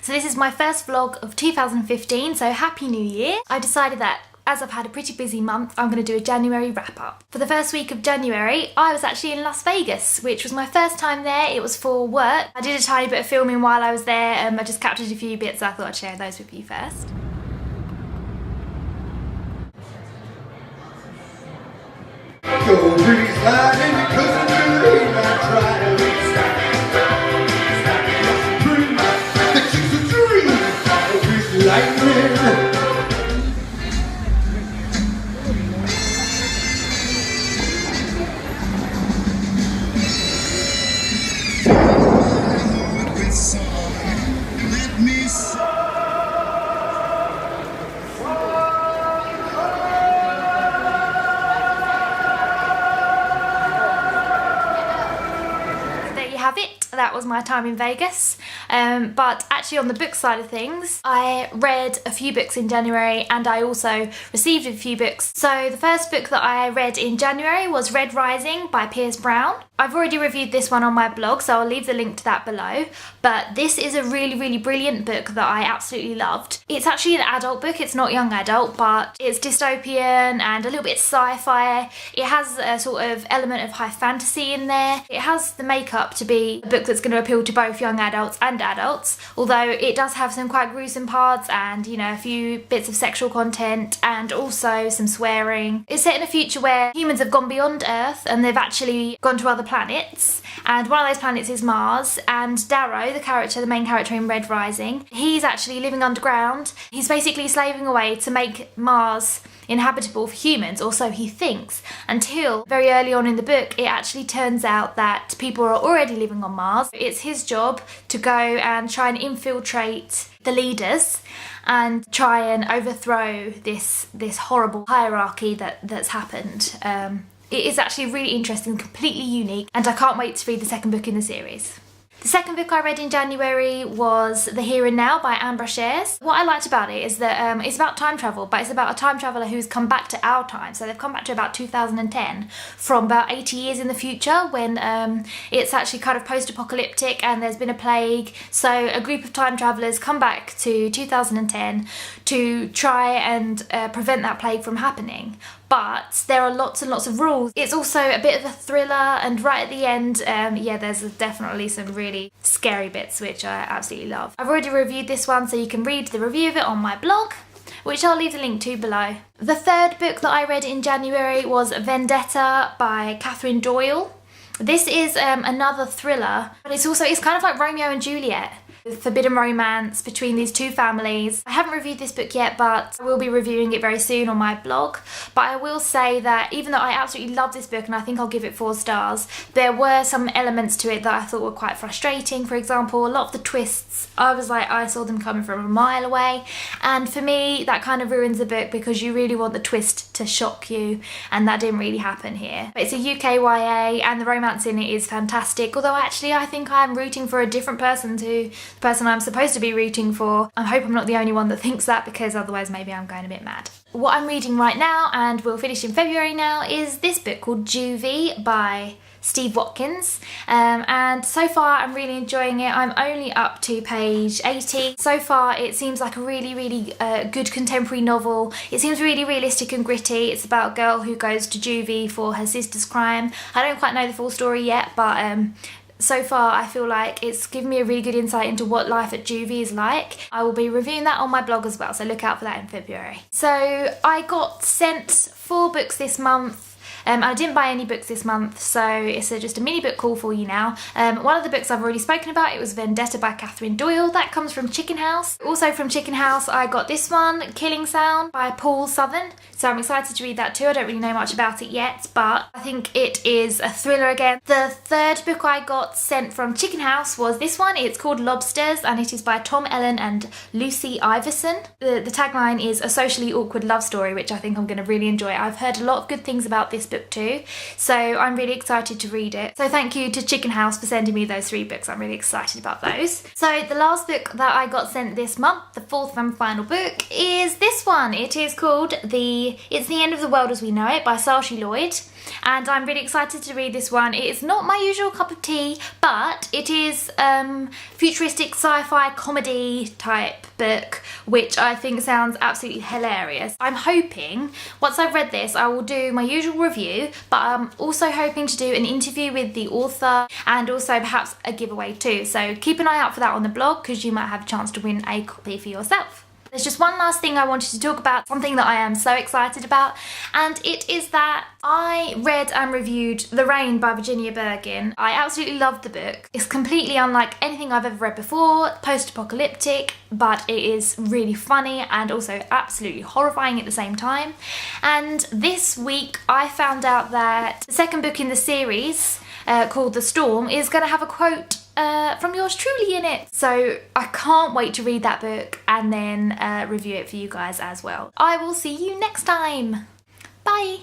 So this is my first vlog of 2015, so Happy New Year. I decided that as I've had a pretty busy month, I'm going to do a January wrap up. For the first week of January, I was actually in Las Vegas, which was my first time there. It was for work. I did a tiny bit of filming while I was there. I just captured a few bits, so I thought I'd share those with you first. Go breeze sliding because I'm really not trying to the chicks a dream, breeze lightning. Let me have it. That was my time in Vegas. But actually on the book side of things, I read a few books in January and I also received a few books. So the first book that I read in January was Red Rising by Piers Brown. I've already reviewed this one on my blog, so I'll leave the link to that below. But this is a really brilliant book that I absolutely loved. It's actually an adult book, it's not young adult, but it's dystopian and a little bit sci-fi. It has a sort of element of high fantasy in there. It has the makeup to be a book that's going to appeal to both young adults and adults, although it does have some quite gruesome parts and, you know, a few bits of sexual content and also some swearing. It's set in a future where humans have gone beyond Earth and they've actually gone to other planets, and one of those planets is Mars, and Darrow, the main character in Red Rising, he's actually living underground. He's basically slaving away to make Mars inhabitable for humans, or so he thinks, until very early on in the book it actually turns out that people are already living on Mars. It's his job to go and try and infiltrate the leaders and try and overthrow this horrible hierarchy that's happened. It is actually really interesting, completely unique, and I can't wait to read the second book in the series. The second book I read in January was The Here and Now by Anne Brashares. What I liked about it is that it's about time travel, but it's about a time traveller who's come back to our time. So they've come back to about 2010 from about 80 years in the future when it's actually kind of post-apocalyptic and there's been a plague. So a group of time travellers come back to 2010 to try and prevent that plague from happening. But there are lots and lots of rules. It's also a bit of a thriller, and right at the end, yeah, there's definitely some really scary bits which I absolutely love. I've already reviewed this one, so you can read the review of it on my blog, which I'll leave the link to below. The third book that I read in January was Vendetta by Kathryn Doyle. This is another thriller, but it's kind of like Romeo and Juliet. Forbidden romance between these two families. I haven't reviewed this book yet, but I will be reviewing it very soon on my blog. But I will say that even though I absolutely love this book and I think I'll give it 4 stars, there were some elements to it that I thought were quite frustrating. For example, a lot of the twists, I saw them coming from a mile away, and for me that kind of ruins the book because you really want the twist to shock you, and that didn't really happen here. But it's a UK YA and the romance in it is fantastic, although actually I think I'm rooting for a different person to the person I'm supposed to be rooting for. I hope I'm not the only one that thinks that, because otherwise maybe I'm going a bit mad. What I'm reading right now, and will finish in February now, is this book called Juvie by Steve Watkins, and so far I'm really enjoying it. I'm only up to page 80. So far it seems like a really good contemporary novel. It seems really realistic and gritty. It's about a girl who goes to juvie for her sister's crime. I don't quite know the full story yet, but so far I feel like it's given me a really good insight into what life at juvie is like. I will be reviewing that on my blog as well, so look out for that in February. So I got sent 4 books this month. I didn't buy any books this month, so it's just a mini book haul for you now. One of the books I've already spoken about, it was Vendetta by Kathryn Doyle. That comes from Chicken House. Also from Chicken House I got this one, Killing Sound by Paul Southern. So I'm excited to read that too. I don't really know much about it yet, but I think it is a thriller again. The third book I got sent from Chicken House was this one. It's called Lobsters and it is by Tom Ellen and Lucy Iverson. The tagline is a socially awkward love story, which I think I'm going to really enjoy. I've heard a lot of good things about this book book too, so I'm really excited to read it. So thank you to Chicken House for sending me those 3 books. I'm really excited about those. So the last book that I got sent this month, the 4th and final book, is this one. It is called It's the End of the World as We Know It by Saoirse Lloyd. And I'm really excited to read this one. It is not my usual cup of tea, but it is futuristic sci-fi comedy type book, which I think sounds absolutely hilarious. I'm hoping, once I've read this, I will do my usual review, but I'm also hoping to do an interview with the author and also perhaps a giveaway too. So keep an eye out for that on the blog, because you might have a chance to win a copy for yourself. There's just one last thing I wanted to talk about, something that I am so excited about, and it is that I read and reviewed The Rain by Virginia Bergen. I absolutely loved the book. It's completely unlike anything I've ever read before, post-apocalyptic, but it is really funny and also absolutely horrifying at the same time. And this week I found out that the second book in the series, called The Storm, is going to have a quote from yours truly in it. So I can't wait to read that book and then review it for you guys as well. I will see you next time. Bye.